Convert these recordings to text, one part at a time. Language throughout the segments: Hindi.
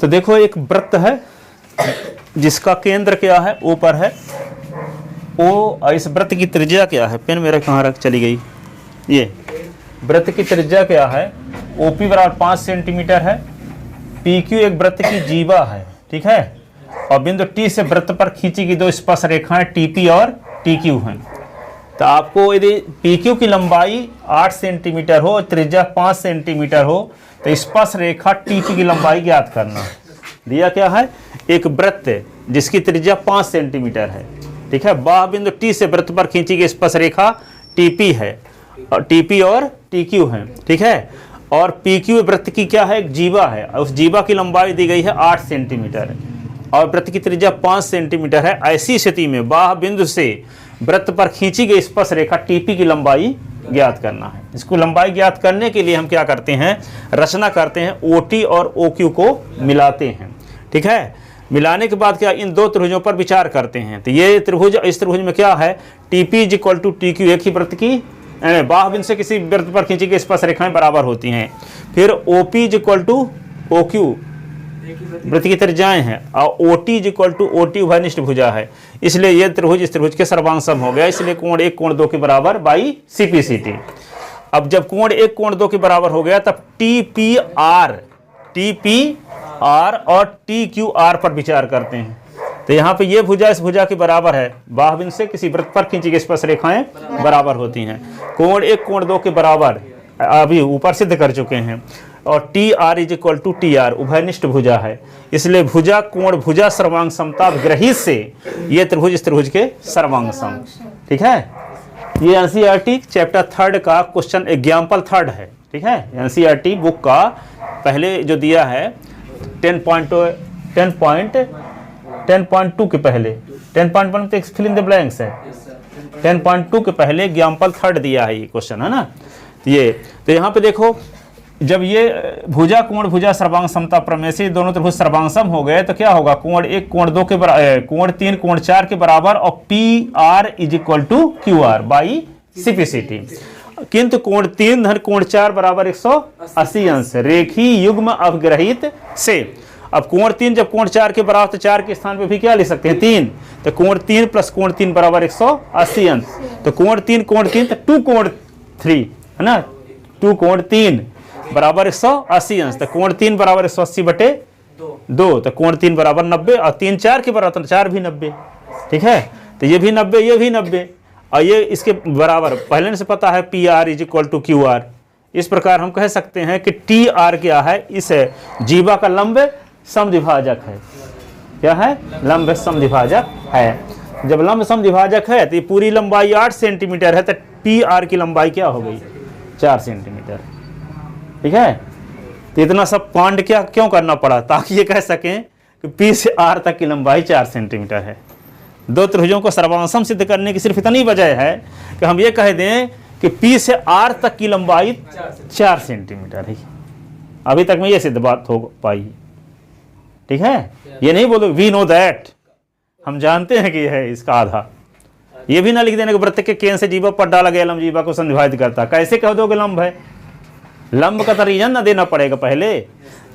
तो देखो एक वृत्त है जिसका केंद्र क्या है, O पर है, O। इस वृत्त की त्रिज्या क्या है, पेन मेरा कहाँ रख चली गई, ये वृत्त की त्रिज्या क्या है, OP बराबर 5 सेंटीमीटर है। PQ एक वृत्त की जीवा है, ठीक है, और बिंदु T से वृत्त पर खींची गई 2 स्पर्श रेखाएं TP और TQ हैं। तो आपको यदि PQ की लंबाई 8 सेंटीमीटर हो, त्रिज्या 5 सेंटीमीटर हो, तो स्पर्श रेखा TP की लंबाई ज्ञात करना। दिया क्या है, एक वृत्त जिसकी त्रिज्या 5 सेंटीमीटर है, ठीक है, बाह्य बिंदु T से वृत्त पर खींची गई स्पर्श रेखा TP है, और TP और TQ है, ठीक है, और PQ वृत्त की क्या है, एक जीवा है, उस जीवा की लंबाई दी गई है 8 सेंटीमीटर और वृत्त की त्रिज्या 5 सेंटीमीटर है। ऐसी स्थिति में बाह्य बिंदु से वृत्त पर खींची गई स्पर्श रेखा TP की लंबाई ज्ञात करना है। इसको लंबाई ज्ञात करने के लिए हम क्या करते हैं, रचना करते हैं, OT और OQ को मिलाते हैं, ठीक है। मिलाने के बाद क्या, इन 2 त्रिभुजों पर विचार करते हैं। तो ये त्रिभुज, इस त्रिभुज में क्या है, TP = TQ, एक ही वृत्त की बाह्य बिंदु से किसी वृत्त पर खींची गई स्पर्श रेखाएं बराबर होती हैं। फिर OP = OQ वृत्त की त्रिज्याएं हैं, और OT = OT उभयनिष्ठ भुजा है, इसलिए यह त्रिभुज इस त्रिभुज के सर्वांग हो गया। इसलिए कोण 1 कोण 2 के बराबर बाई CPCT। अब जब कोण 1 कोण 2 के बराबर हो गया तब TPR और TQR पर विचार करते हैं। तो यहाँ पे ये भुजा इस भुजा के बराबर है, बाह्य बिंदु से किसी वृत्त पर खींची गई स्पर्श रेखाएं बराबर होती हैं। कोण 1 कोण 2 के बराबर अभी ऊपर सिद्ध कर चुके हैं, और TR = TR उभयनिष्ठ भुजा है, इसलिए भुजा कोण भुजा सर्वांग समता ग्रहित से ये त्रिभुज इस त्रिभुज के सर्वांग सम, ठीक है। ये NCERT चैप्टर 3 का क्वेश्चन एग्जाम्पल 3 है, ठीक है। NCERT बुक का पहले जो दिया है 10.2 के पहले, 10.1 तो फिल इन द ब्लैंक्स है, 10.2 के पहले एग्जाम्पल 3 दिया है ये क्वेश्चन, है ना। ये तो यहाँ पे देखो, जब ये भुजा कोण भुजा सर्वांग समता प्रमेय से दोनों त्रिभुज सर्वांग सम हो गए तो क्या होगा, कोण 1 कोण 2 के बराबर, कोण 3 कोण 4 के बराबर, और PR = QR बाई CPCT। किंतु कोण 3 धन कोण 4 बराबर 180 अंश रेखी युग्म अवग्रहित से। अब कोण 3 जब कोण 4 के बराबर, तो 4 के स्थान पे भी क्या लिख सकते हैं, 3, तो कोण 3 + कोण 3 बराबर 180 अंश। तो कोण 3 कोण 3 तो 2 कोण 3 है ना, 2 कोण 3 बराबर 180 अंश। तो कोण 3 बराबर 180/2, तो कोण 3 बराबर 90, और 3 4 के बराबर, तो 4 भी 90, ठीक है। तो ये भी 90, ये भी 90, और ये इसके बराबर पहले से पता है PR = QR। इस प्रकार हम कह सकते हैं कि TR क्या है, इस जीवा का लंब समद्विभाजक है। क्या है, लंब समद्विभाजक है। जब लंब समद्विभाजक है तो ये पूरी लंबाई 8 सेंटीमीटर है, तो PR की लंबाई क्या हो गई, 4 सेंटीमीटर, ठीक है। तो इतना सब पांड क्या क्यों करना पड़ा, ताकि ये कह सकें कि P से R तक की लंबाई 4 सेंटीमीटर है। 2 त्रिभुजों को सर्वांगसम सिद्ध करने की सिर्फ इतनी वजह है कि हम ये कह दें कि P से R तक की लंबाई 4 सेंटीमीटर है। अभी तक में ये सिद्ध बात हो पाई, ठीक है। ये नहीं बोलो वी नो दैट, हम जानते हैं कि यह है इसका आधा। ये भी ना लिख देने कि वृत्त के केंद्र से जीवा पर डाला गया लंब जीवा को संविभाजित करता। कैसे कह दोगे लंब है, लंब का तो रीजन ना देना पड़ेगा पहले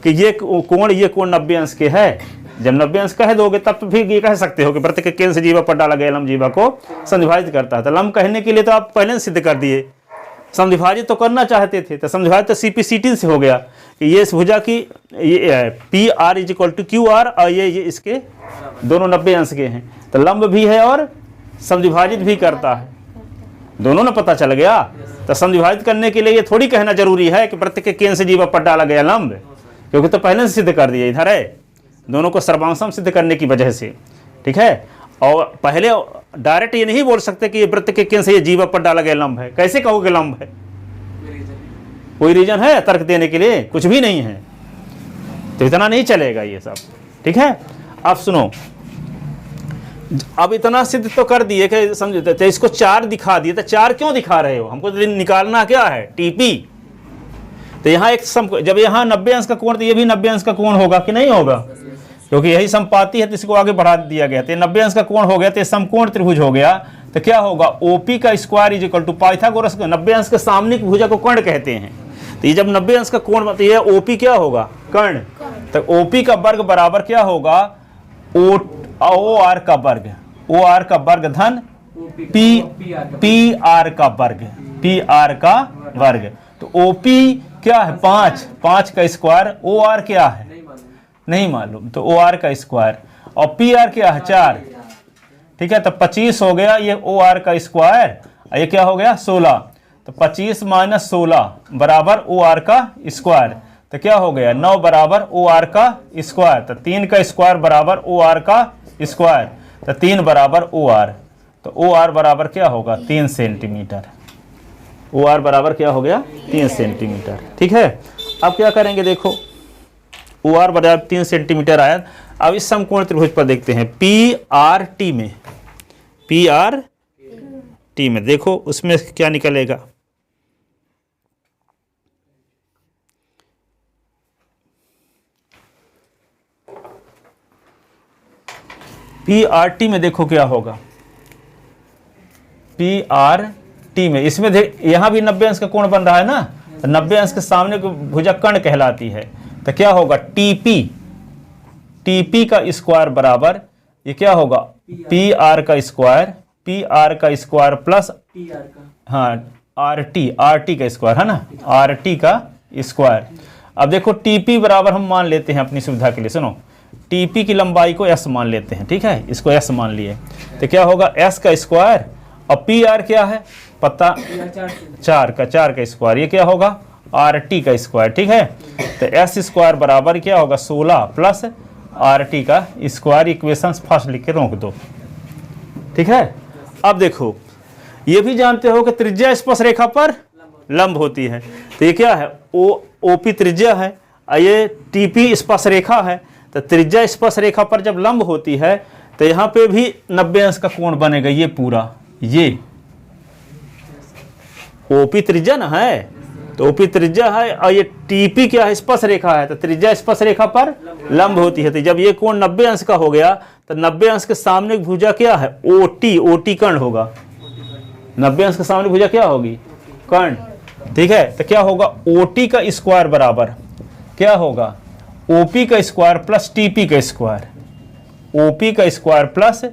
कि ये कोण 90 अंश के है। जब 90 अंश कह दोगे तब तो फिर ये कह सकते हो कि वृत्त के केंद्र से जीवा पर डाला गया लंब जीवा को संविभाजित करता है। तो लंब कहने के लिए तो आप पहले सिद्ध कर दिए, समद्विभाजित तो करना चाहते थे, तो समद्विभाजित तो CPCT से हो गया कि ये इस भुजा की ये PR = QR, और ये इसके दोनों 90 अंश के हैं, तो लंब भी है और समद्विभाजित भी करता है, दोनों ना पता चल गया। तो समद्विभाजित करने के लिए ये थोड़ी कहना जरूरी है कि वृत्त के केंद्र से जीवा पर डाला गया लंब, क्योंकि तो पहले से सिद्ध कर दिया, इधर है, दोनों को सर्वांगसम सिद्ध करने की वजह से, ठीक है। और पहले डायरेक्ट ये नहीं बोल सकते कि ये वृत्त के केंद्र से ये जीवा पर डाला गया लंब है। कैसे कहोगे लंब है, कोई रीजन है तर्क देने के लिए, कुछ भी नहीं है, तो इतना नहीं चलेगा ये सब, ठीक है। अब सुनो, अब इतना सिद्ध तो कर दिए कि समझते, तो इसको 4 दिखा दिए, तो 4 क्यों दिखा रहे हो, हमको तो निकालना क्या है, TP। तो यहाँ एक जब यहाँ 90 अंश का कोण, तो ये भी 90 अंश का कोण होगा कि नहीं होगा, क्योंकि यही समपाती है, तो इसको आगे बढ़ा दिया गया। तो 90 अंश का कोण हो गया, तो समकोण त्रिभुज हो गया। तो क्या होगा, OP का स्क्वायर = पाइथागोरस 90 अंश के सामने की भुजा को कर्ण कहते हैं। तो ये जब 90 अंश का कोण, तो ये OP क्या होगा, कर्ण। तो OP का वर्ग बराबर क्या होगा, OR का वर्ग, OR का वर्ग धन PR का वर्ग, PR का वर्ग। तो OP क्या है 5, 5 का स्क्वायर, OR क्या है नहीं मालूम, तो OR का स्क्वायर, और PR क्या है 4, ठीक है। तो 25 हो गया ये OR का स्क्वायर, ये क्या हो गया 16, तो 25 माइनस 16 बराबर OR का स्क्वायर, तो क्या हो गया 9 बराबर OR का स्क्वायर, तो 3 का स्क्वायर बराबर OR का स्क्वायर, तो 3 बराबर OR, तो OR बराबर क्या होगा 3 सेंटीमीटर, OR बराबर क्या हो गया 3 सेंटीमीटर, ठीक है। अब क्या करेंगे देखो, OR बराबर 3 सेंटीमीटर आया। अब इस समकोण त्रिभुज पर देखते हैं PRT में, PRT में देखो उसमें क्या निकलेगा, PRT में देखो क्या होगा, PRT में, इसमें यहां भी 90 अंश का कोण बन रहा है ना, तो 90 अंश के सामने को भुजा कर्ण कहलाती है, तो क्या होगा TP का स्क्वायर बराबर, ये क्या होगा PR का स्क्वायर, PR का स्क्वायर प्लस हाँ RT का स्क्वायर है ना, RT का स्क्वायर। अब देखो TP बराबर हम मान लेते हैं अपनी सुविधा के लिए, सुनो TP की लंबाई को S मान लेते हैं, ठीक है, इसको S मान लिए, तो क्या होगा S का स्क्वायर, और PR क्या है पता 4 का स्क्वायर, ये क्या होगा RT का स्क्वायर, ठीक है। तो S स्क्वायर बराबर क्या होगा 16 प्लस RT का स्क्वायर, इक्वेशन फर्स्ट लिख के रोक दो, ठीक है। अब देखो ये भी जानते हो कि त्रिज्या स्पर्श रेखा पर लंब होती है, तो ये क्या है OP त्रिज्या है, ये TP स्पर्श रेखा है, तो त्रिज्या स्पर्श रेखा पर जब लंब होती है तो यहाँ पे भी 90 अंश का कोण बनेगा, ये पूरा, ये OP त्रिज्या ना है, तो OP त्रिज्या है, और ये TP क्या है स्पर्श रेखा है, तो त्रिज्या स्पर्श रेखा पर लंब होती है, तो जब ये कोण 90 अंश का हो गया तो 90 अंश के सामने भुजा क्या है OT कर्ण होगा, 90 अंश के सामने भुजा क्या होगी कर्ण, ठीक है। तो क्या होगा OT का स्क्वायर बराबर क्या होगा OP का स्क्वायर प्लस TP का स्क्वायर, OP का स्क्वायर प्लस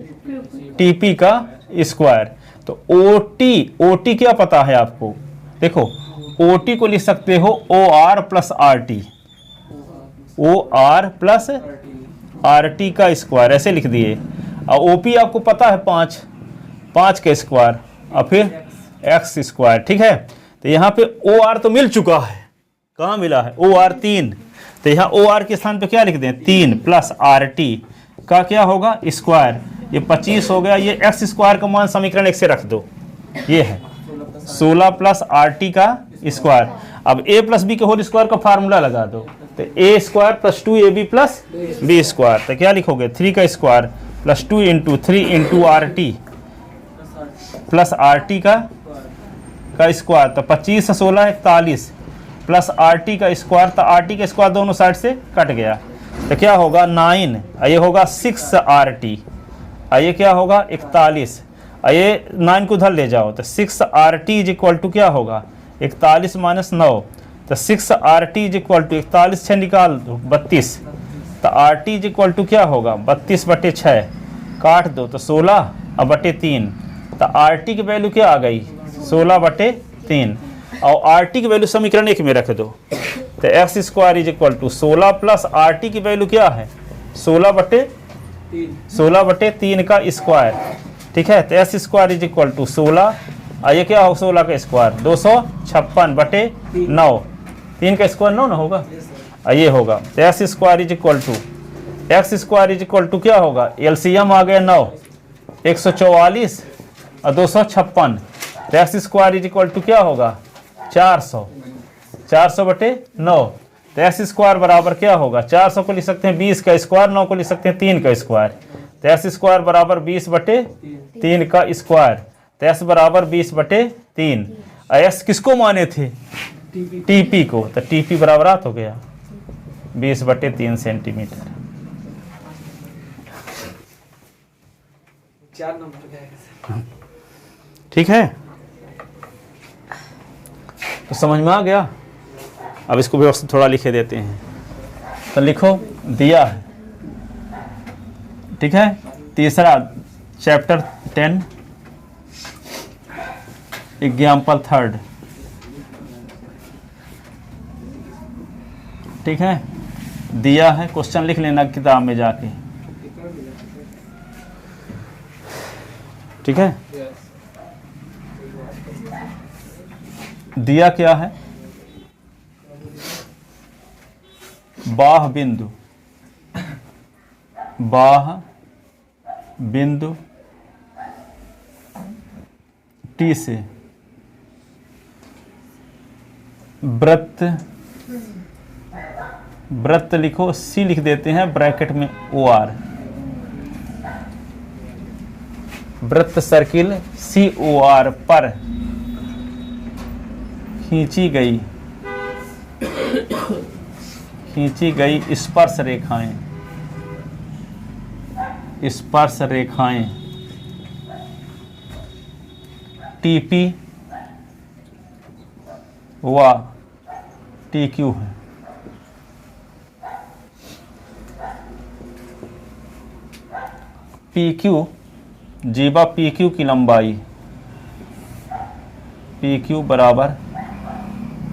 TP का स्क्वायर, तो OT क्या पता है आपको, देखो OT को लिख सकते हो OR plus RT, OR plus RT का स्क्वायर, ऐसे लिख दिए। और OP आपको पता है 5 का स्क्वायर, और फिर X स्क्वायर, ठीक है। तो यहाँ पे OR तो मिल चुका है, कहाँ मिला है OR 3, तो यहाँ OR के स्थान पे क्या लिख दें 3 प्लस RT का क्या होगा स्क्वायर, ये 25 हो गया, ये X स्क्वायर का मान समीकरण 1 से रख दो, ये है 16 प्लस RT का स्क्वायर। अब A प्लस B के होल स्क्वायर का फार्मूला लगा दो, तो A square plus 2AB plus B square, तो क्या लिखोगे 3 का square plus 2 into 3 into RT plus RT का स्क्वायर, तो 25 से 16 41 प्लस RT का स्क्वायर, तो RT का स्क्वायर दोनों साइड से कट गया, तो क्या होगा 9, ये होगा 6 RT, ये क्या होगा 41, ये 9 को उधर ले जाओ, तो 6 RT इज इक्वल टू क्या होगा 41 माइनस 9, तो 6 RT इज इक्वल टू 41 से निकाल दो 32, तो RT इज इक्वल टू क्या होगा 32/6, काट दो तो 16 और बटे 3, तो RT की वैल्यू क्या आ गई 16/3, और RT की वैल्यू समीकरण 1 में रख दो, तो X square is equal to 16 plus RT की वैल्यू क्या है 16/3 का स्क्वायर, ठीक है। तो S square is equal to 16, ये क्या हो 16 का स्क्वायर 256/9, 3 का स्क्वायर 9 ना होगा, ये होगा, तो S square is equal to X square is equal to क्या होगा LCM आ गया 9, 144 और 256, तो X square is equal to क्या होगा 400/9, तो X स्क्वायर बराबर क्या होगा 400 को लिख सकते हैं 20 का स्क्वायर, 9 को लिख सकते हैं 3 का स्क्वायर, तो S स्क्वायर बराबर 20/3 का स्क्वायर, तो S बराबर 20/3, S किसको माने थे TP को, तो TP बराबर हो गया 20/3 सेंटीमीटर। 4 नंबर ठीक है, तो समझ में आ गया। अब इसको व्यवस्थित थोड़ा लिखे देते हैं, तो लिखो दिया है। ठीक है, तीसरा चैप्टर 10 एग्जाम्पल 3। ठीक है, दिया है, क्वेश्चन लिख लेना किताब में जाके। ठीक है, दिया क्या है, बाह बिंदु, बाह बिंदु टी से वृत्त, वृत्त लिखो, सी लिख देते हैं ब्रैकेट में ओ आर, वृत्त सर्किल सी ओ आर पर खींची गई स्पर्श रेखाएं, स्पर्श रेखाएं टीपी व टी क्यू है। पी क्यू, जीवा पी क्यू की लंबाई, पी क्यू बराबर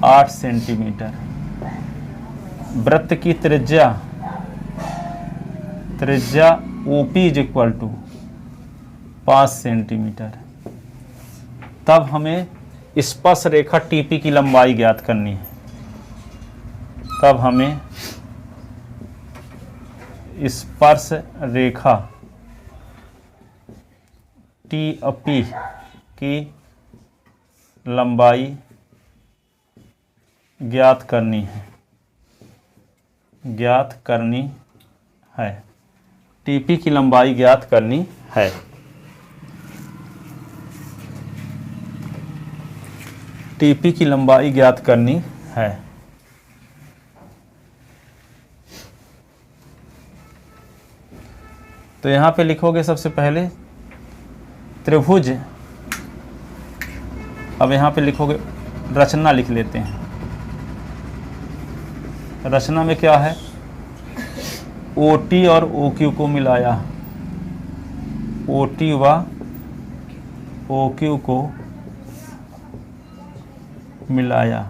8 सेंटीमीटर, वृत्त की त्रिज्या, त्रिज्या OP is equal to 5 centimetre. तब हमें स्पर्श रेखा टीपी की लंबाई ज्ञात करनी है। तब हमें स्पर्श रेखा टी की लंबाई ज्ञात करनी है, टीपी की लंबाई ज्ञात करनी है। टीपी की लंबाई ज्ञात करनी है। तो यहाँ पे लिखोगे सबसे पहले त्रिभुज, अब यहाँ पे लिखोगे, रचना लिख लेते हैं। रचना में क्या है, OT और OQ को मिलाया, OT व OQ को मिलाया,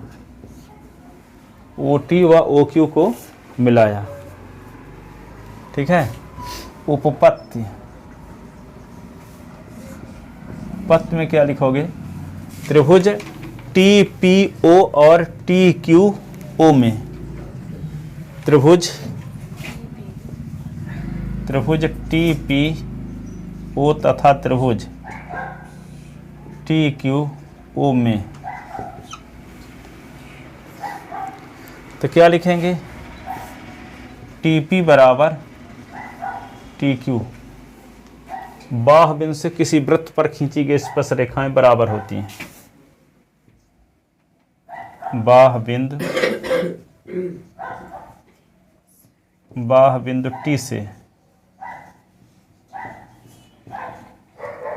OT व OQ को मिलाया। ठीक है, उपपत्ति, पत्त में क्या लिखोगे, त्रिभुज TPO और TQO में, त्रिभुज TPO तथा त्रिभुज TQO में, तो क्या लिखेंगे, TP बराबर TQ, बाह बिंदु से किसी वृत्त पर खींची गई स्पर्श रेखाएं बराबर होती हैं। बाह बिंदु T से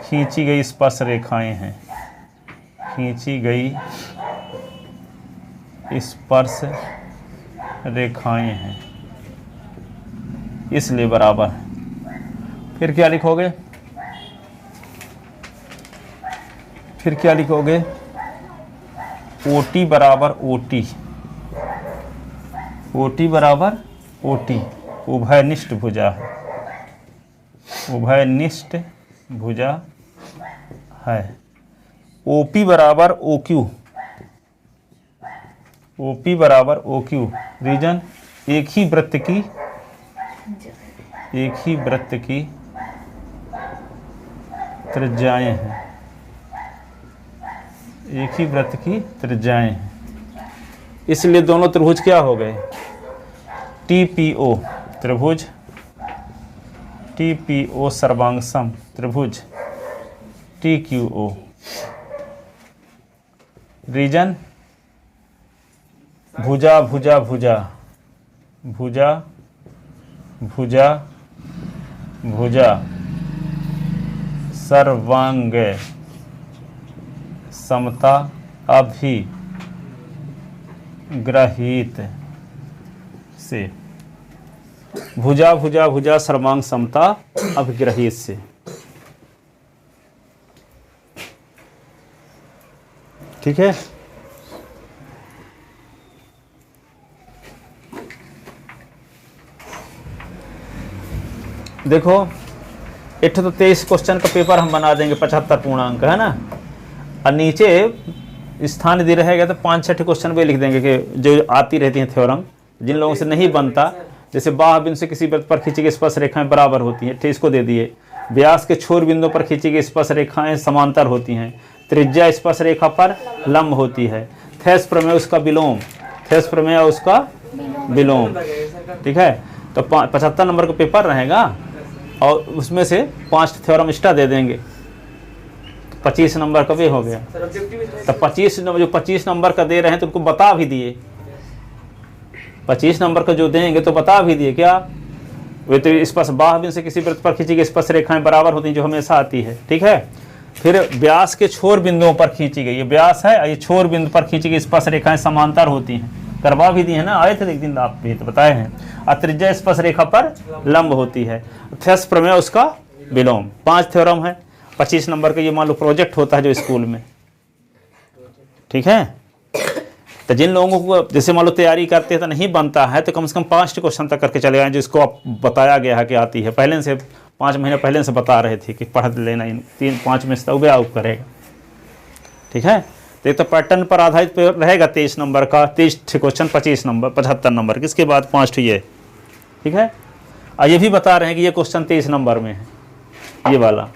खींची गई स्पर्श रेखाएं हैं, खींची गई स्पर्श रेखाएं हैं, इसलिए बराबर। फिर क्या लिखोगे, OT बराबर OT, उभयनिष्ठ भुजा है, उभयनिष्ठ भुजा है। OP बराबर OQ, रीजन एक ही वृत्त की त्रिज्याएं हैं, एक ही वृत्त की त्रिज्याएं हैं, इसलिए दोनों त्रिभुज क्या हो गए, TPO त्रिभुज, TPO सर्वांगसम त्रिभुज TQO, रीजन भुजा भुजा भुजा भुजा भुजा भुजा सर्वांग समता अभिग्रहित से। भुजा भुजा भुजा सर्वांग समता अभिग्रहित से। ठीक है, देखो एक तो 23 क्वेश्चन का पेपर हम बना देंगे, 75 पूर्णांक है ना, और नीचे स्थान दे रहेगा तो 5-6 क्वेश्चन पे लिख देंगे कि जो आती रहती हैं थ्योरम, जिन लोगों से नहीं बनता, जैसे बाह्य बिंदु से किसी वृत्त पर खींची गई स्पर्श रेखाएं बराबर होती हैं, इसको दे दिए। व्यास के छोर बिंदु पर खींची गई स्पर्श रेखाएं समांतर होती हैं, त्रिज्या स्पर्श रेखा पर लंब होती है, थेस प्रमेय उसका विलोम, थेस प्रमेय उसका विलोम। ठीक है, तो 75 नंबर का पेपर रहेगा और उसमें से 5 थ्योरम एक्स्ट्रा दे देंगे, 25 नंबर का भी हो गया। तो 25 नंबर, जो 25 नंबर का दे रहे हैं तो उनको बता भी दिए, 25 नंबर का जो देंगे तो बता भी दिए क्या, वे तो स्पर्श बाह्य बिंदु से किसी वृत्त पर खींची गई स्पर्श रेखाएं बराबर होती हैं, जो हमेशा आती है। ठीक है, फिर व्यास के छोर बिंदुओं पर खींची गई, ये व्यास है, ये छोर बिंदु पर खींची गई स्पर्श रेखाएं समांतर होती हैं, करवा भी दी है ना, आए थे एक दिन आप भी तो बताए हैं। और त्रिज्या स्पर्श रेखा पर लंब होती है, थेस प्रमेय उसका विलोम। 5 थ्योरम है, 25 नंबर का ये मान लो प्रोजेक्ट होता है जो स्कूल में। ठीक है, तो जिन लोगों को जैसे मान लो तैयारी करते हैं तो नहीं बनता है, तो कम से कम 5 क्वेश्चन तक करके चले आए, जिसको आप बताया गया है कि आती है, पहले से 5 महीने पहले से बता रहे थे कि पढ़ लेना, इन 3-5 में से तो आउट करेगा। ठीक है, तो ये तो पैटर्न पर आधारित रहेगा 23 नंबर का, 23 क्वेश्चन 25 नंबर 75 नंबर, किसके बाद 5 ये। ठीक है, और ये भी बता रहे हैं कि ये क्वेश्चन 23 नंबर में है, ये वाला।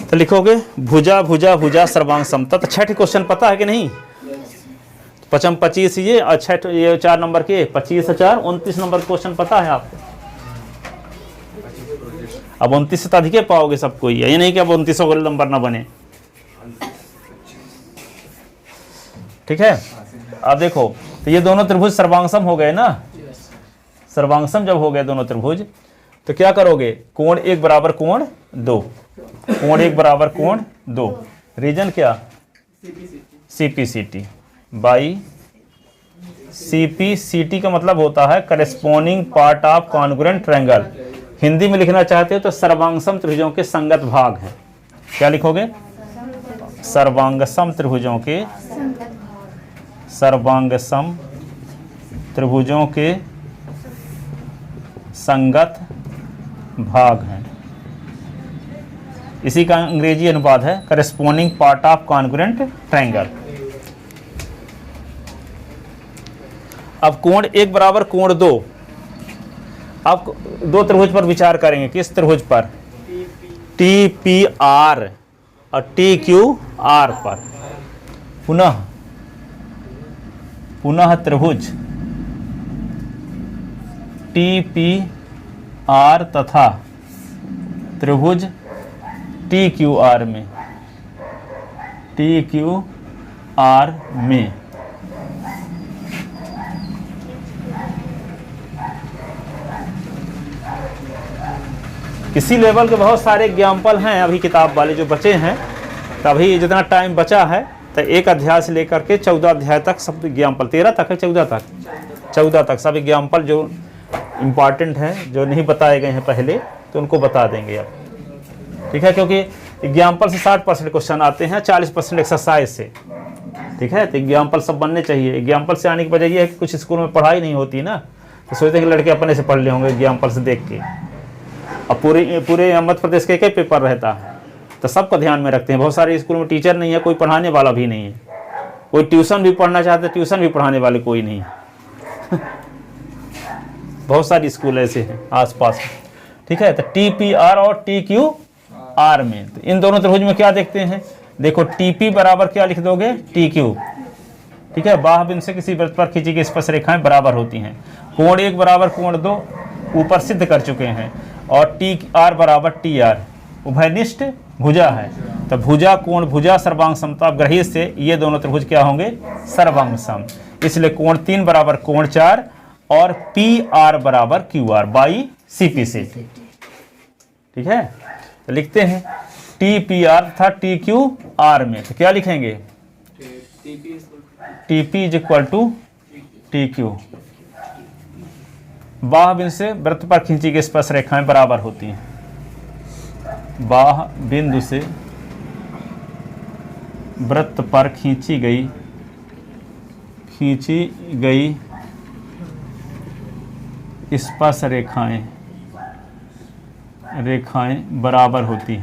तो लिखोगे भुजा भुजा भुजा सर्वांग समता, तो 6 क्वेश्चन पता है कि नहीं, 25 ये और 6 ये 4 नंबर के 25 से 4 29 नंबर क्वेश्चन पता है आपको। अब 29 से तो अधिक पाओगे सबको, ये नहीं कि अब 29 को नंबर ना बने। ठीक है, अब देखो तो ये दोनों त्रिभुज सर्वांगसम हो गए ना, सर्वांगसम जब हो गए दोनों त्रिभुज तो क्या करोगे, कोण 1 बराबर कोण 2, कोण 1 बराबर कोण 2, रीजन क्या CPCT बाई CPCT का मतलब होता है corresponding part of congruent triangle. Hindi में लिखना चाहते हो तो सर्वांगसम त्रिभुजों के संगत भाग है। क्या लिखोगे, सर्वांगसम त्रिभुजों के, सर्वांगसम त्रिभुजों के संगत भाग हैं, इसी का अंग्रेजी अनुवाद है corresponding part of congruent triangle. अब कोण 1 बराबर कोण 2, अब 2 त्रिभुज पर विचार करेंगे, किस त्रिभुज पर, TPR और TQR पर। पुनः त्रिभुज TPR तथा त्रिभुज TQR में, TQR में किसी लेवल के बहुत सारे एग्जाम्पल हैं अभी किताब वाले जो बचे हैं, तभी जितना टाइम बचा है तो एक अध्याय से लेकर के 14 अध्याय तक सब एग्जाम्पल, 13 तक है, 14 तक सब एग्जाम्पल जो इम्पॉर्टेंट हैं, जो नहीं बताए गए हैं पहले, तो उनको बता देंगे अब। ठीक है, क्योंकि एग्जाम्पल से 60% क्वेश्चन आते हैं, 40% एक्सरसाइज से। ठीक है, तो एग्जाम्पल सब बनने चाहिए। एग्जाम्पल से आने की वजह यह है कि कुछ स्कूल में पढ़ाई नहीं होती ना, तो सोचते हैं कि लड़के अपने से पढ़ ले होंगे एग्जाम्पल से देख के। अब पूरे मध्य प्रदेश के कई पेपर रहता है, तो सबका ध्यान में रखते हैं। बहुत सारे स्कूल में टीचर नहीं है, कोई पढ़ाने वाला भी नहीं है, कोई ट्यूशन भी पढ़ना चाहता है, ट्यूशन भी पढ़ाने वाले कोई नहीं है। बहुत सारे स्कूल ऐसे हैं आसपास। ठीक है, तो TPR और TQR में, तो इन दोनों त्रिभुज में क्या देखते हैं, देखो TP बराबर क्या लिख दोगे, TQ। ठीक है, बाह्य बिंदु से किसी वृत्त पर खींची गई स्पर्श रेखाएं बराबर होती हैं। कोण 1 बराबर कोण 2 ऊपर सिद्ध कर चुके हैं, और TR बराबर TR उभयनिष्ठ भुजा है। तो भुजा कोण भुजा सर्वांग समता ग्रहित से ये दोनों त्रिभुज क्या होंगे, सर्वांग सम। इसलिए कोण 3 बराबर कोण 4 और PR बराबर QR बाई CPCT। ठीक है, तो लिखते हैं TPR था TQR में, तो क्या लिखेंगे, TP is equal to TQ। बाह्य बिंदु से वृत्त पर खींची गई स्पर्श रेखाएं बराबर होती हैं। बाह्य बिंदु से वृत्त पर खींची गई स्पर्श रेखाएं बराबर होती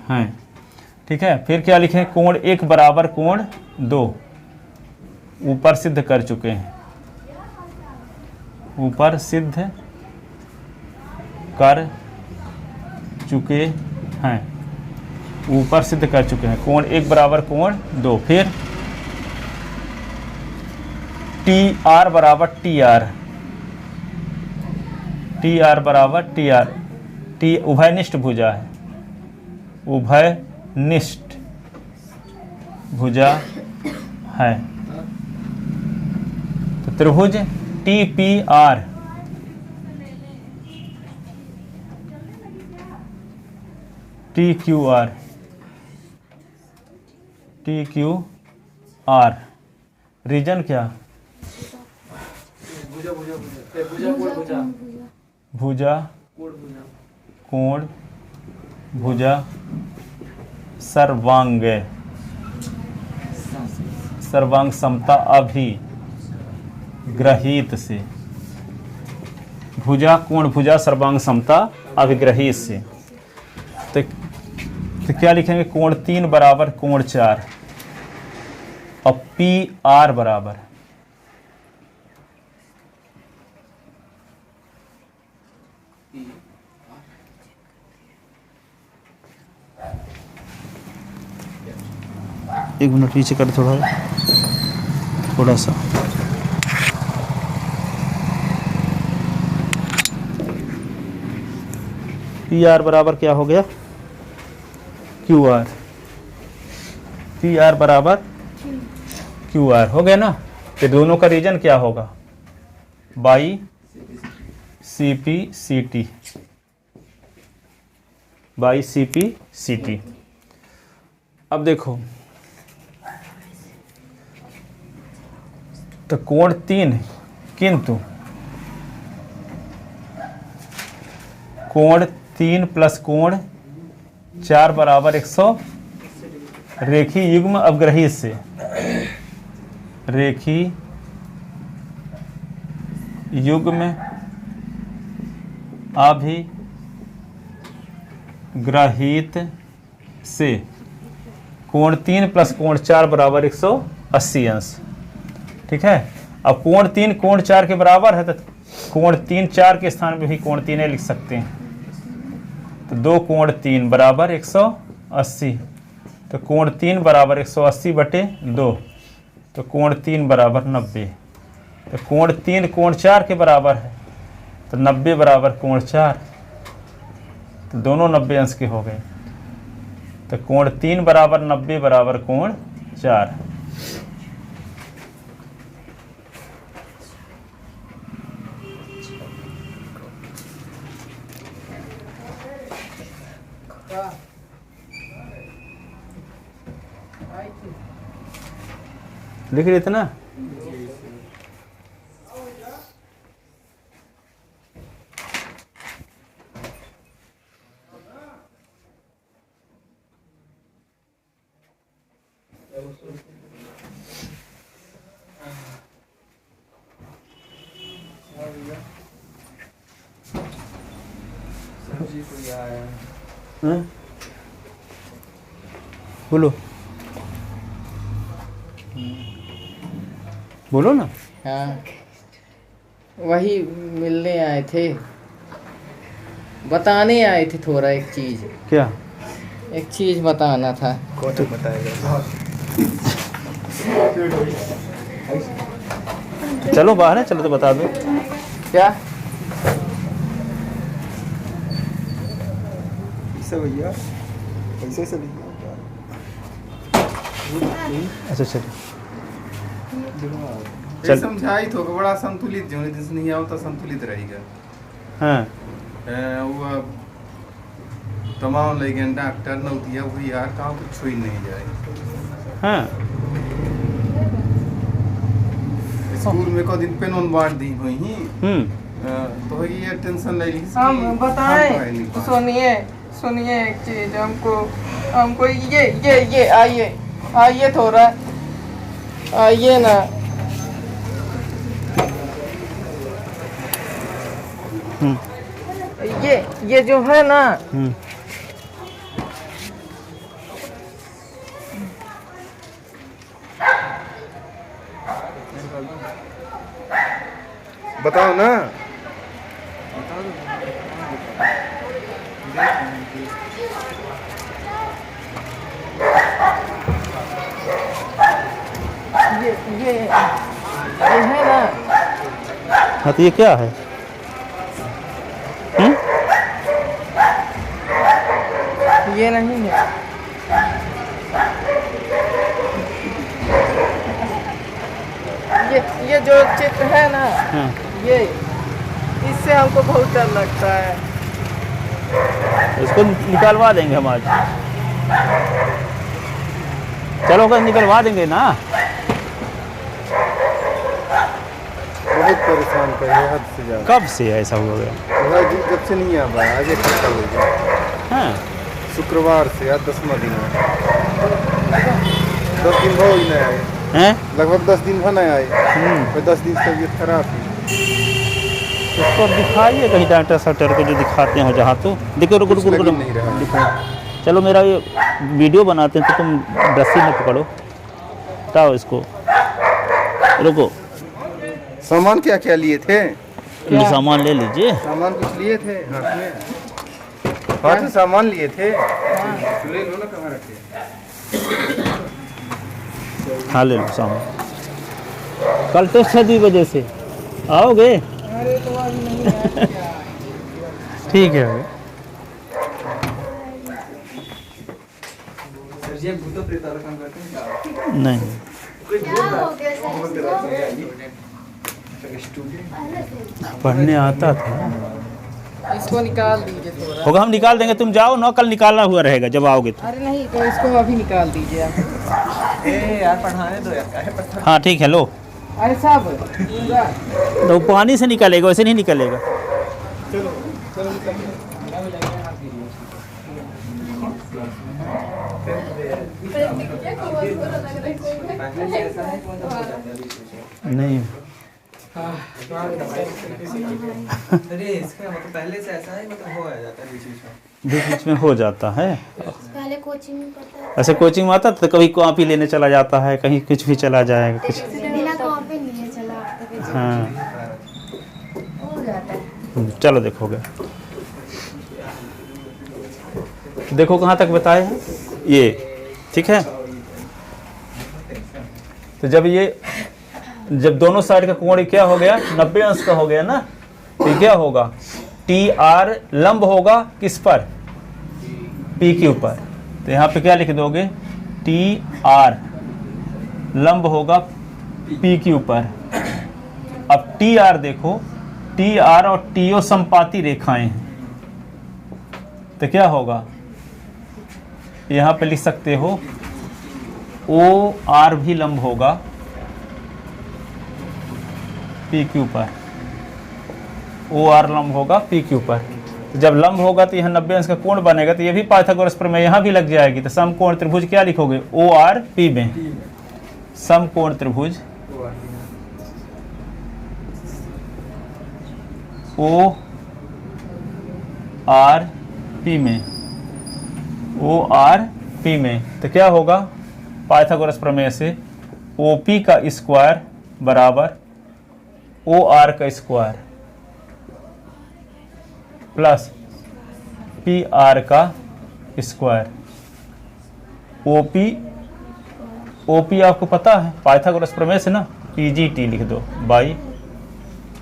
हैं। ठीक है, फिर क्या लिखें, कोण 1 बराबर कोण 2 ऊपर सिद्ध कर चुके हैं, ऊपर सिद्ध कर चुके हैं, ऊपर सिद्ध कर चुके हैं। कोण 1 बराबर कोण 2। फिर TR बराबर TR, TR बराबर TR, T उभयनिष्ठ भुजा है, उभयनिष्ठ भुजा है। तो त्रिभुज TPR TQR रीजन क्या, भुजा कोण भुजा सर्वांग समता अभिग्रहित से, भुजा कोण भुजा सर्वांग समता अभिग्रहित से। तो क्या लिखेंगे, कोण 3 बराबर कोण 4 और PR बराबर एक मिनट पीछे कर थोड़ा सा। PR बराबर क्या हो गया, QR, PR बराबर QR हो गया ना। तो दोनों का रीजन क्या होगा, बाई CP CT। अब देखो, तो कोण 3 किंतु कोण 3 प्लस कोण 4 बराबर 100 रेखी युग्म अवग्रही से, रेखी युग्म अभिग्रहित से कोण 3 प्लस कोण 4 बराबर 180 अंश। ठीक है, अब कोण 3 कोण 4 के बराबर है, तो कोण 3 4 के स्थान पे भी कोण 3 लिख सकते हैं। तो 2 कोण 3 बराबर 180, तो कोण 3 बराबर 180 बटे 2, तो कोण 3 बराबर 90। तो कोण 3 कोण 4 के बराबर है, तो 90 बराबर कोण 4, तो दोनों 90 अंश के हो गए। तो कोण 3 बराबर 90 बराबर कोण 4। लिख रहे थे ना, बोलो ना। हाँ, वही मिलने आए थे, बताने आए थे थोड़ा एक चीज। क्या, एक चीज बताना था। कौन तो बताएगा। चलो बाहर है, चलो तो बता दो। क्या भैया ऐसे से अच्छा चलो चल समझाई तो बड़ा संतुलित जो नहीं आओ तो संतुलित रहेगा। हाँ वो तमाम लेकिन डॉक्टर न दिया वो यार कहाँ कुछ छुई नहीं जाए। हाँ स्कूल में को दिन पे नॉन बांट दी हुई ही तो ये टेंशन ले ली। हम बताएं सुनिए सुनिए एक चीज हमको ये आइए थोड़ा आइए ना। ये जो है ना बताओ ना। ये है ना। हाँ तो ये क्या है? ये नहीं है। ये जो चित्र है ना ये इससे हमको बहुत डर लगता है। इसको निकलवा देंगे हम आज। चलो कल निकलवा देंगे ना। बहुत परेशान कर रहे हद से ज्यादा। कब से ऐसा हो गया? जब से नहीं आ पाया आज इकट्ठा हो गया। हाँ शुक्रवार से आज 10वां दिन है। 10 दिन हो ही नहीं आए। हैं? लगभग 10 दिन भर नहीं आए। कोई 10 दिन से तबीयत खराब थी। उसको दिखाइए कहीं डॉक्टर सॉक्टर को जो दिखाते हो जहाँ तो देखो रुको रुको रुको नहीं रहा। दिखाओ। चलो मेरा ये वीडियो बनाते हैं तो तुम रस्सी में पकड़ो हटाओ इसको। रुको सामान क्या क्या लिए थे? ये सामान ले लीजिए। सामान कुछ लिए थे हाथ में? हाथ में सामान लिए थे। ले लो ना कहाँ रखे। हाँ ले लो सामान। कल टेस्ट है 2 बजे से आओगे? अरे तो अभी नहीं है क्या? ठीक है। ये भूत प्रेत वाला काम करते हैं क्या? नहीं पढ़ने आता था। इसको निकाल दीजिए थोड़ा। होगा हम निकाल देंगे। तुम जाओ ना कल निकालना हुआ रहेगा जब आओगे तो। अरे नहीं तो इसको अभी निकाल दीजिए आप। यार पढ़ाने दो यार। हाँ ठीक है लो। अरे साहब तो पानी से निकलेगा वैसे नहीं निकलेगा। नहीं अरे इसका मतलब पहले से ऐसा है मतलब हो जाता है बीच बीच में हो जाता है। पहले कोचिंग में पढ़ता था। ऐसे कोचिंग में आता तो कभी कॉपी लेने चला जाता है कहीं कुछ भी चला जाएगा कुछ। बिना कॉपी नहीं चला अब तक। हाँ हो जाता है। चलो देखोगे। देखो कहाँ तक बताए हैं ये ठीक है। तो जब दोनों साइड का कोण क्या हो गया 90 अंश का हो गया ना तो क्या होगा टी आर लंब होगा किस पर पी के ऊपर। तो यहाँ पे क्या लिख दोगे टी आर लंब होगा पी के ऊपर। अब टी आर देखो टी आर और टी ओ समपाती रेखाएं हैं तो क्या होगा यहाँ पे लिख सकते हो ओ आर भी लंब होगा पी के ऊपर। ओ आर लंब होगा पी के ऊपर। तो जब लंब होगा तो यहाँ 90 अंश का कोण बनेगा तो ये भी पाइथागोरस प्रमेय यहाँ भी लग जाएगी। तो समकोण त्रिभुज क्या लिखोगे ओ आर पी में समकोण त्रिभुज ओ आर पी में ओ आर पी में। तो क्या होगा पाइथागोरस प्रमेय से ओ पी का स्क्वायर बराबर ओ आर का स्क्वायर प्लस पी आर का स्क्वायर। ओ पी आपको पता है पाइथागोरस प्रमेय से ना पी जी टी लिख दो by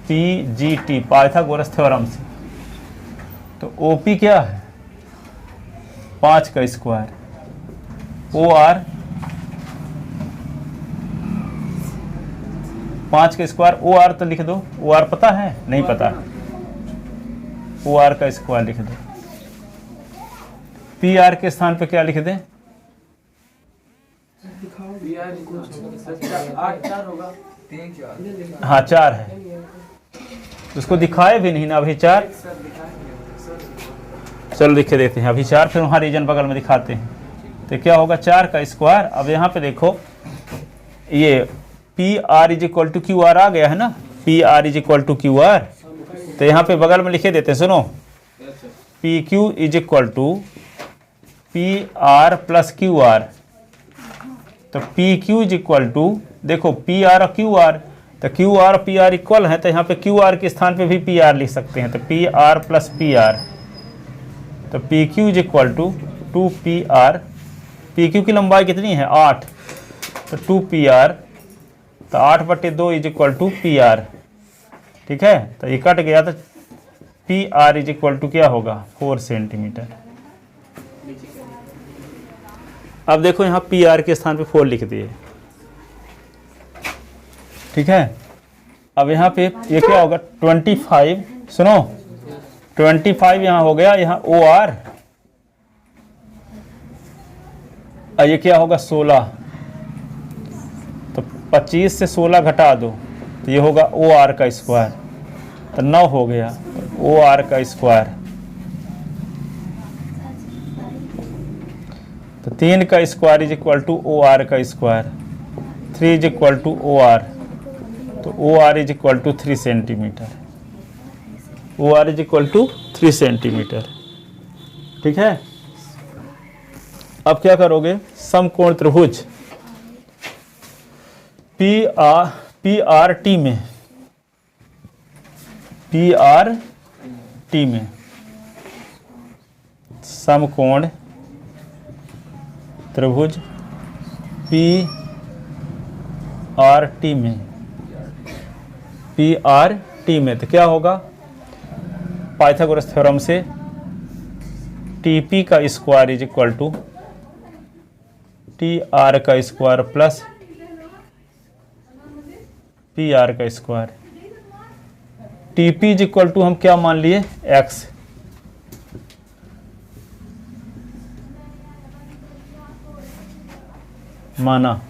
P G T Pythagoras theorem से। तो ओ पी क्या है 5 का स्क्वायर ओ आर 5 का स्क्वायर ओ आर तो लिख दो। ओ आर पता है नहीं पता ओ आर का स्क्वायर लिख दो। पी आर के स्थान पे क्या लिख दें? हाँ 4 है, उसको दिखाए भी नहीं ना अभी 4। चलो लिखे देते हैं अभी 4, फिर वहाँ रीजन बगल में दिखाते हैं। तो क्या होगा 4 का स्क्वायर। अब यहाँ पे देखो ये P R is equal to Q R आ गया है ना, P R is equal to Q R. तो यहाँ पे बगल में लिखे देते हैं, सुनो, P Q is equal to P R plus Q R. तो P Q is equal to, देखो पी आर और क्यू आर, तो क्यू आर और पी आर इक्वल है, तो यहाँ पे क्यू आर के स्थान पे भी पी आर लिख सकते हैं। तो P R plus P R, तो P Q is equal to 2 P R. P Q की लंबाई कितनी है 8, तो 2 पी आर, तो 8/2 is equal to P R. ठीक है, तो ये कट गया, तो P R is equal to क्या होगा 4 सेंटीमीटर। अब देखो यहाँ पी आर के स्थान पे 4 लिख दिए। ठीक है, अब यहाँ पे ये क्या होगा 25, सुनो 25 यहाँ हो गया, यहाँ ओ आर, और ये क्या होगा 16, तो 25 से 16 घटा दो, तो ये होगा ओ आर का स्क्वायर, तो 9 हो गया ओ आर का स्क्वायर। तो 3 का square is equal to O R का square, 3 is equal to O R, तो O R is equal to 3 centimetre, O R is equal to 3 centimetre. ठीक है, अब क्या करोगे, समकोण त्रिभुज पी आर टी में, पी आर टी में समकोण त्रिभुज पी आर टी में, पी आर टी में, तो क्या होगा पाइथागोरस थ्योरम से टी पी का square is equal to T R का स्क्वायर प्लस पी आर का square. T P is equal to हम क्या मान लिए एक्स, माना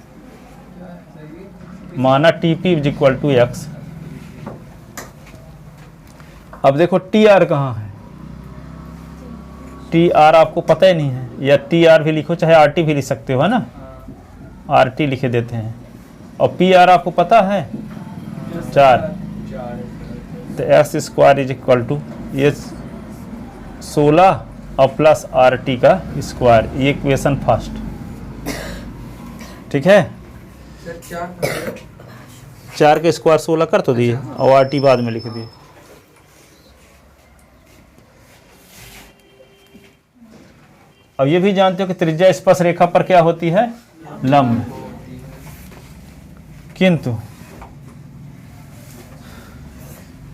T P is equal to X. अब देखो टी आर कहाँ है, टी आर आपको पता ही नहीं है, या टी आर भी लिखो चाहे आर टी भी लिख सकते हो, है ना, आर टी लिखे देते हैं। और पी आर आपको पता है 4, तो X square is equal to ये 16 और प्लस आर टी का स्क्वायर, ये इक्वेशन फर्स्ट। ठीक है, 4 के स्क्वायर 16 कर तो दिए, और आर टी बाद में लिख दिए। अब ये भी जानते हो कि त्रिज्या स्पर्श रेखा पर क्या होती है लंब, किंतु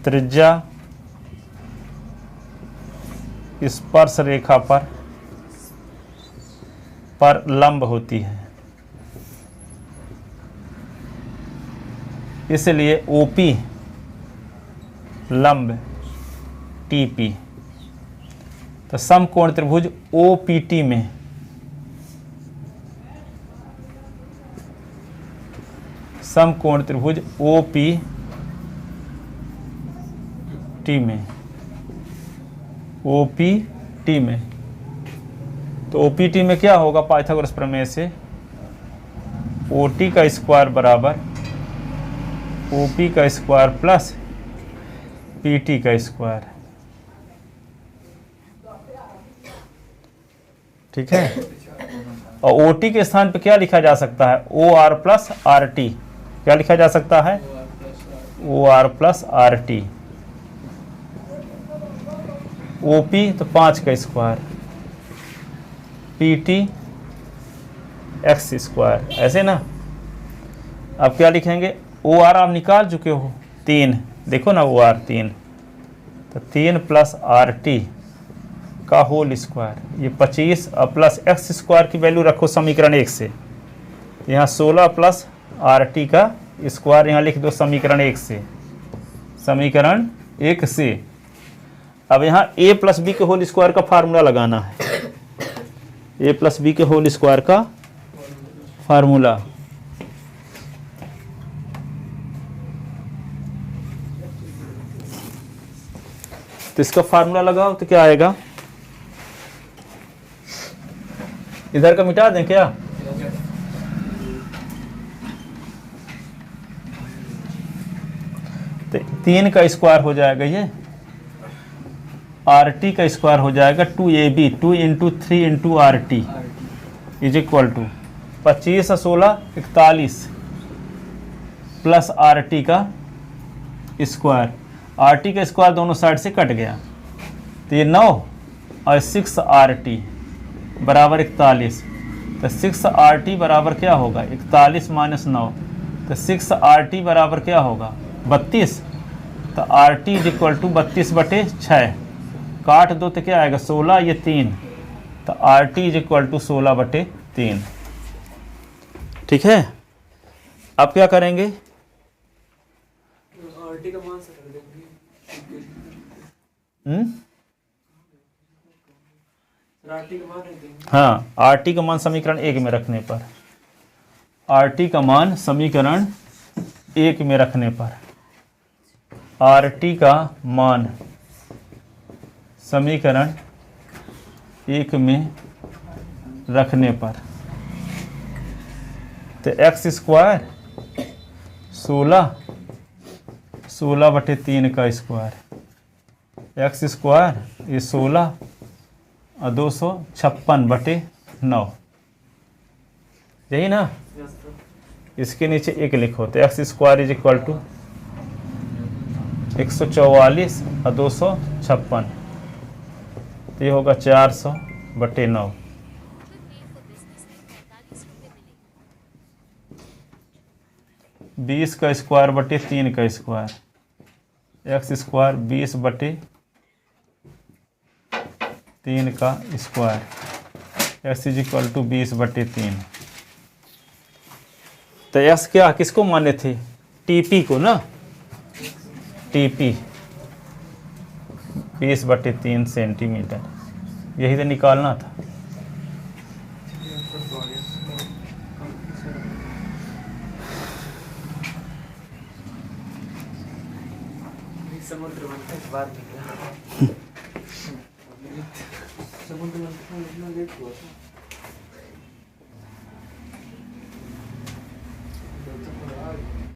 त्रिज्या स्पर्श रेखा पर लंब होती है, इसलिए ओपी लंब टीपी। तो समकोण त्रिभुज ओपीटी में समकोण त्रिभुज ओपीटी में तो ओपीटी में क्या होगा पाइथागोरस प्रमेय से ओटी का स्क्वायर बराबर ओपी का स्क्वायर प्लस पीटी का स्क्वायर। ठीक है, और ओटी के स्थान पे क्या लिखा जा सकता है O R plus R T, क्या लिखा जा सकता है O R plus R T. OP तो 5 का स्क्वायर, पीटी एक्स स्क्वायर, ऐसे ना। अब क्या लिखेंगे ओ आर आप निकाल चुके हो 3, देखो ना ओ आर 3, तो 3 प्लस आर टी का होल स्क्वायर, ये 25 और प्लस एक्स स्क्वायर की वैल्यू रखो समीकरण 1 से, यहाँ 16 प्लस आर टी का स्क्वायर यहाँ लिख दो समीकरण 1 से, समीकरण 1 से। अब यहाँ a प्लस बी के होल स्क्वायर का फार्मूला लगाना है, ए प्लस बी के होल स्क्वायर का फार्मूला। तो इसका फार्मूला लगाओ तो क्या आएगा, इधर का मिटा दें क्या, तो 3 का स्क्वायर हो जाएगा ये, RT का स्क्वायर हो जाएगा 2AB, 2 into 3 into RT is equal to 25 और 16 41 प्लस RT का स्क्वायर। RT का स्क्वायर दोनों साइड से कट गया, तो ये 9 और 6RT बराबर 41। तो 6RT बराबर क्या होगा, 41 माइनस 9, तो 6RT बराबर क्या होगा 32। तो RT इज इक्वल टू 32/6, काट दो तो क्या आएगा 16, ये 3, तो RT इज इक्वल टू 16/3। ठीक है, अब क्या करेंगे, RT का मान से कर देंगे। RT का मान रख देंगे। हाँ, RT का मान समीकरण 1 में रखने पर, RT का मान समीकरण 1 में रखने पर, RT का मान समीकरण 1 में रखने पर, तो x स्क्वायर 16/3 का स्क्वायर, x स्क्वायर ये 16 और 256/9, यही ना। इसके नीचे 1 लिखो, तो x square is equal to 144 और 256, तो ये होगा 400/9। बीस का स्क्वायर बटे 3 का स्क्वायर, एक्स स्क्वायर 20/3 का square, X is equal to 20/3। तो एक्स क्या किसको माने थे, टीपी को ना, टीपी 20/3 सेंटीमीटर, यही तो निकालना था। समुद्र मंथन के बाद निकला। समुद्र मंथन इतना लेट हुआ था।